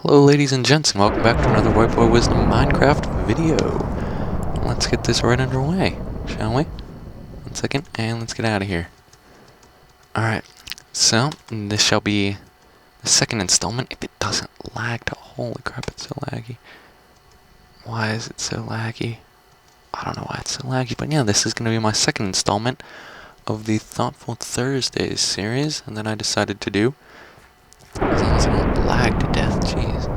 Hello ladies and gents, and welcome back to another White Boy Wisdom Minecraft video. Let's get this right underway, shall we? 1 second, and let's get out of here. Alright, so this shall be the second installment, if it doesn't lag to holy crap, it's so laggy. Why is it so laggy? I don't know why it's so laggy, but yeah, this is going to be my second installment of the Thoughtful Thursdays series, and then I decided to do, as long as I don't lag to death, jeez.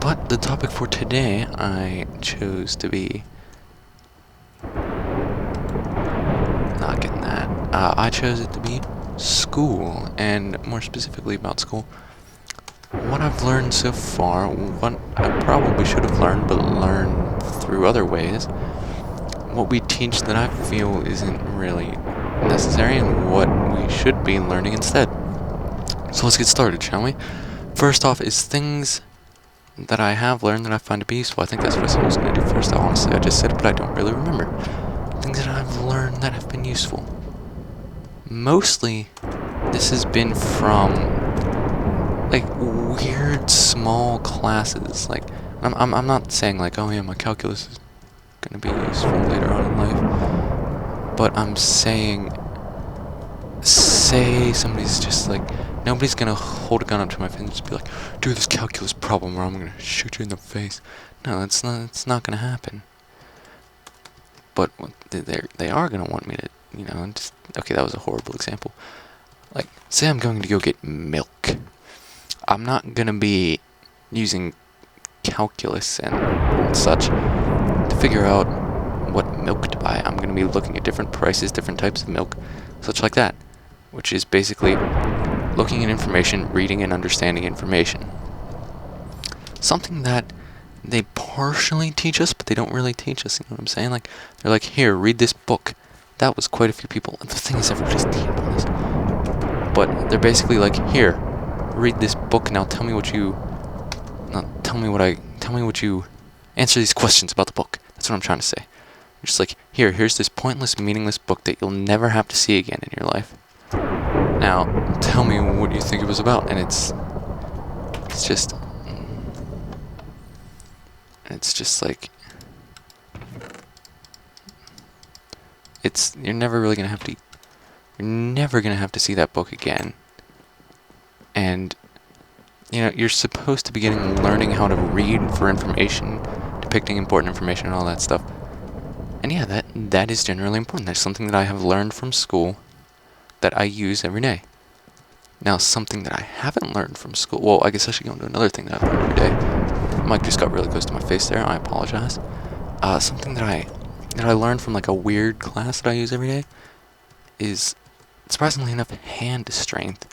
But the topic for today, I chose to be not getting that. I chose it to be school, and more specifically about school. What I've learned so far, what I probably should have learned, but learned through other ways. What we teach that I feel isn't really necessary, and what we should be learning instead. So let's get started, shall we? First off is things that I have learned that I find to be useful. I think that's what I said I was going to do first. Honestly, I just said it, but I don't really remember. Things that I've learned that have been useful. Mostly, this has been from, like, weird small classes. Like, I'm not saying, like, oh yeah, my calculus is going to be useful later on in life. But I'm saying, say somebody's just like, nobody's gonna hold a gun up to my face and just be like, do this calculus problem or I'm gonna shoot you in the face. No, it's not gonna happen. But they are gonna want me to, just, okay, that was a horrible example. Like, say I'm going to go get milk. I'm not gonna be using calculus and such to figure out what milk to buy. I'm gonna be looking at different prices, different types of milk, such like that. Which is basically looking at information, reading and understanding information. Something that they partially teach us, but they don't really teach us, you know what I'm saying? Like, they're like, here, read this book. That was quite a few people. The thing is, everybody's deep on this. But they're basically like, here, read this book, now tell me what you... answer these questions about the book. That's what I'm trying to say. You're just like, here's this pointless, meaningless book that you'll never have to see again in your life. Now, tell me what you think it was about, and it's just like, you're never gonna have to see that book again. And, you're supposed to be learning how to read for information, depicting important information and all that stuff. And yeah, that is generally important. That's something that I have learned from school that I use every day. Now, something that I haven't learned from school, well, I guess I should go into another thing that I learn every day. The mic just got really close to my face there, I apologize. Something that I learned from like a weird class that I use every day is, surprisingly enough, hand strength,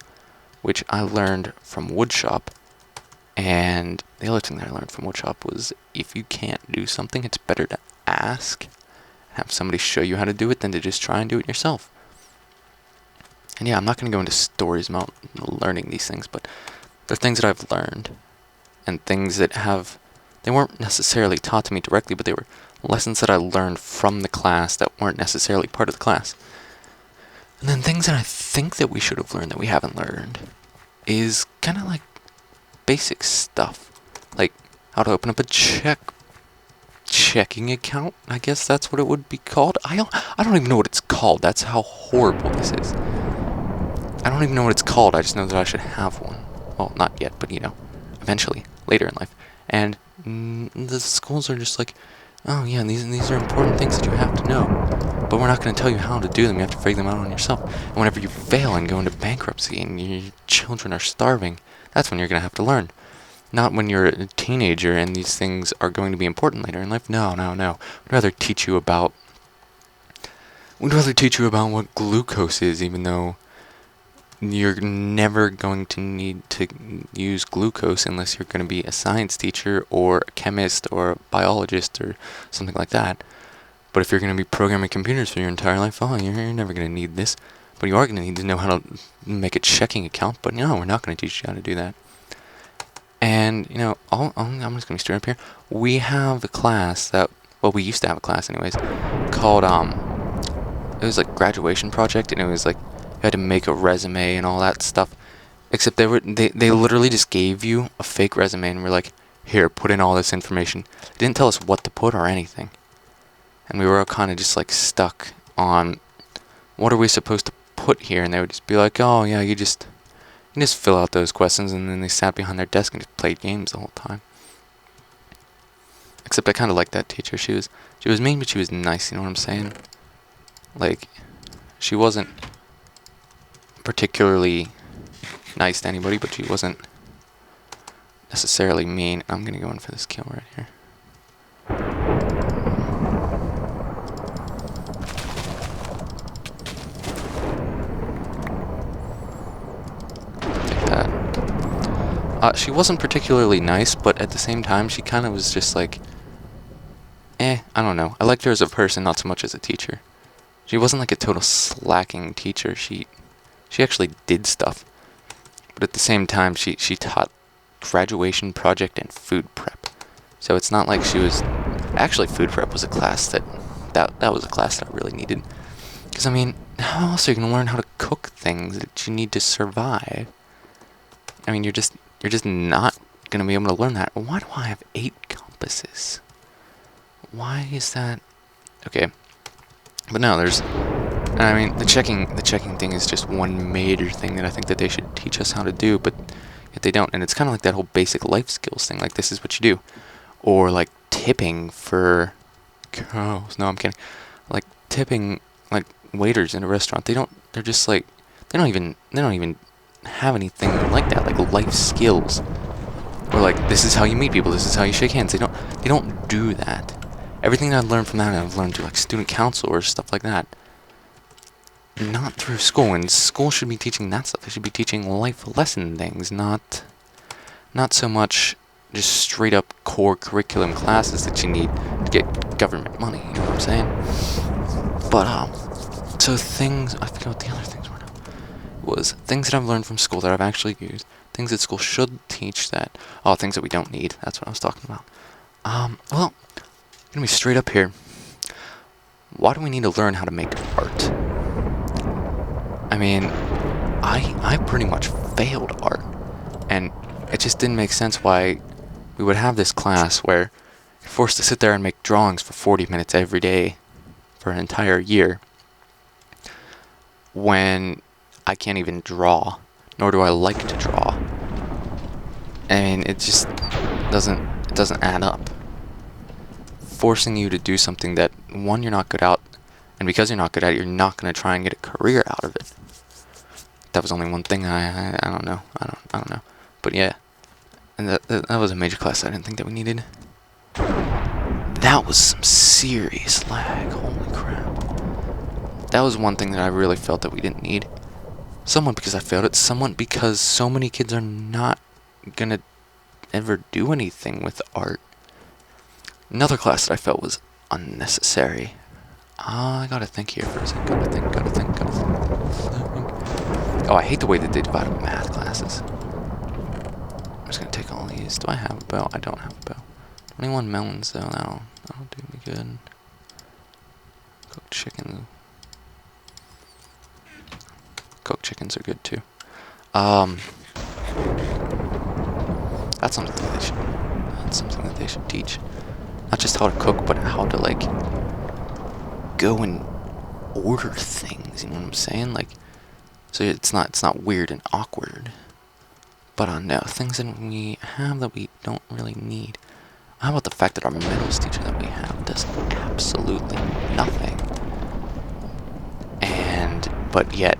which I learned from woodshop. And the other thing that I learned from woodshop was, if you can't do something, it's better to ask, have somebody show you how to do it than to just try and do it yourself. And yeah, I'm not going to go into stories about learning these things, but they're things that I've learned, and things that they weren't necessarily taught to me directly, but they were lessons that I learned from the class that weren't necessarily part of the class. And then things that I think that we should have learned that we haven't learned is kind of like basic stuff, like how to open up a checking account. I guess that's what it would be called. I don't even know what it's called. That's how horrible this is. I don't even know what it's called. I just know that I should have one. Well, not yet, but eventually, later in life. And the schools are just like, oh yeah, these are important things that you have to know. But we're not going to tell you how to do them. You have to figure them out on yourself. And whenever you fail and go into bankruptcy and your children are starving, that's when you're going to have to learn. Not when you're a teenager and these things are going to be important later in life. No. We'd rather teach you about what glucose is, even though you're never going to need to use glucose unless you're going to be a science teacher or a chemist or a biologist or something like that. But if you're going to be programming computers for your entire life, you're never going to need this. But you are going to need to know how to make a checking account. But no, we're not going to teach you how to do that. And, I'm just going to be straight up here. We have a class we used to have a class anyways, called, it was like graduation project, and it was like, you had to make a resume and all that stuff. Except they literally just gave you a fake resume and were like, here, put in all this information. They didn't tell us what to put or anything. And we were all kind of just like stuck on what are we supposed to put here, and they would just be like, oh yeah, you just fill out those questions, and then they sat behind their desk and just played games the whole time. Except I kind of liked that teacher. She was mean, but she was nice, you know what I'm saying? Like, she wasn't particularly nice to anybody, but she wasn't necessarily mean. I'm gonna go in for this kill right here. Take that. She wasn't particularly nice, but at the same time, she kind of was just like, I don't know. I liked her as a person, not so much as a teacher. She wasn't like a total slacking teacher. She actually did stuff. But at the same time, she taught graduation project and food prep. So it's not like she was... Actually, food prep was a class that was a class that I really needed. Because, I mean, how else are you going to learn how to cook things that you need to survive? I mean, you're just not going to be able to learn that. Why do I have 8 compasses? Why is that? Okay. But no, there's... I mean, the checking thing is just one major thing that I think that they should teach us how to do, but yet they don't. And it's kind of like that whole basic life skills thing. Like, this is what you do. Or, like, tipping for girls. No, I'm kidding. Like, tipping, like, waiters in a restaurant. They're just like... They don't even have anything like that. Like, life skills. Or, like, this is how you meet people. This is how you shake hands. They don't do that. Everything that I've learned from that, I've learned through, like, student council or stuff like that. Not through school, and school should be teaching that stuff. They should be teaching life lesson things, not so much just straight up core curriculum classes that you need to get government money, you know what I'm saying? But, so things, I forget what the other things were now. Was things that I've learned from school that I've actually used, things that school should teach that, things that we don't need, that's what I was talking about. Well, I'm gonna be straight up here. Why do we need to learn how to make art? I mean, I pretty much failed art, and it just didn't make sense why we would have this class where you're forced to sit there and make drawings for 40 minutes every day for an entire year when I can't even draw, nor do I like to draw. I mean, it just doesn't add up. Forcing you to do something that, one, you're not good at, and because you're not good at it, you're not going to try and get a career out of it. That was only one thing. I don't know. I don't know. But yeah, and that was a major class I didn't think that we needed. That was some serious lag. Holy crap. That was one thing that I really felt that we didn't need. Somewhat because I failed it. Somewhat because so many kids are not gonna ever do anything with art. Another class that I felt was unnecessary. I gotta think here for a second. Gotta think. Oh, I hate the way that they divide up math classes. I'm just gonna take all these. Do I have a bow? I don't have a bow. 21 melons, though. That'll do me good. Cooked chicken. Cooked chickens are good, too. That's something that they should teach. Not just how to cook, but how to, like, go and order things, you know what I'm saying? Like, so it's not weird and awkward. But no, things that we have that we don't really need. How about the fact that our metals teacher that we have does absolutely nothing? But yet,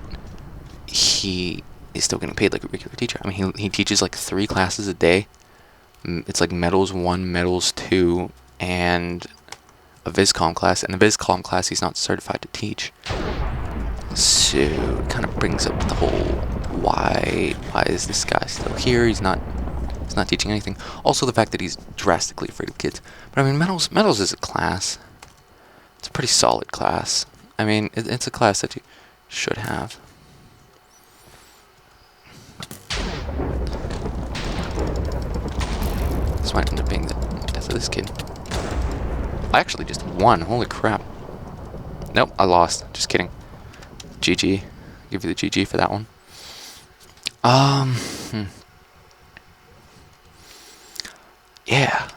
he is still getting paid like a regular teacher. I mean, he teaches like 3 classes a day. It's like Metals 1, Metals 2, and a VisCom class. And the VisCom class he's not certified to teach. So it kind of brings up the whole why is this guy still here? He's not teaching anything. Also the fact that he's drastically afraid of kids. But I mean, Metals is a class. It's a pretty solid class. I mean, it's a class that you should have. This might end up being the death of this kid. I actually just won. Holy crap. Nope, I lost. Just kidding. GG. Give you the GG for that one. Um, hmm. Yeah.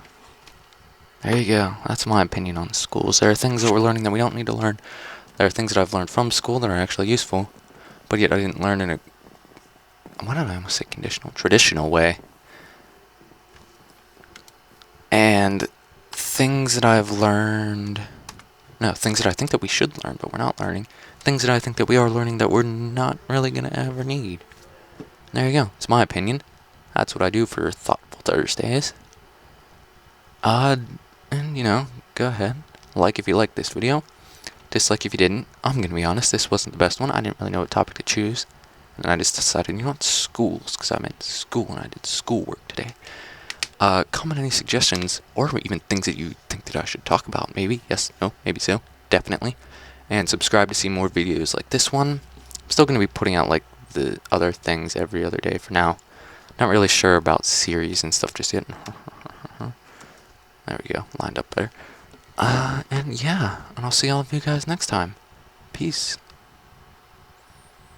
There you go. That's my opinion on schools. There are things that we're learning that we don't need to learn. There are things that I've learned from school that are actually useful, but yet I didn't learn in a, what did I almost say, conditional, traditional way. And things that I've learned, no, things that I think that we should learn, but we're not learning. Things that I think that we are learning that we're not really going to ever need. There you go. It's my opinion. That's what I do for Thoughtful Thursdays. And go ahead. Like if you liked this video. Dislike if you didn't. I'm gonna be honest, this wasn't the best one. I didn't really know what topic to choose. And I just decided, schools, because I'm in school and I did schoolwork today. Comment any suggestions, or even things that you think that I should talk about. Maybe, yes, no, maybe so, definitely. And subscribe to see more videos like this one. I'm still gonna be putting out, like, the other things every other day for now. Not really sure about series and stuff just yet. There we go, lined up there. And yeah, and I'll see all of you guys next time. Peace.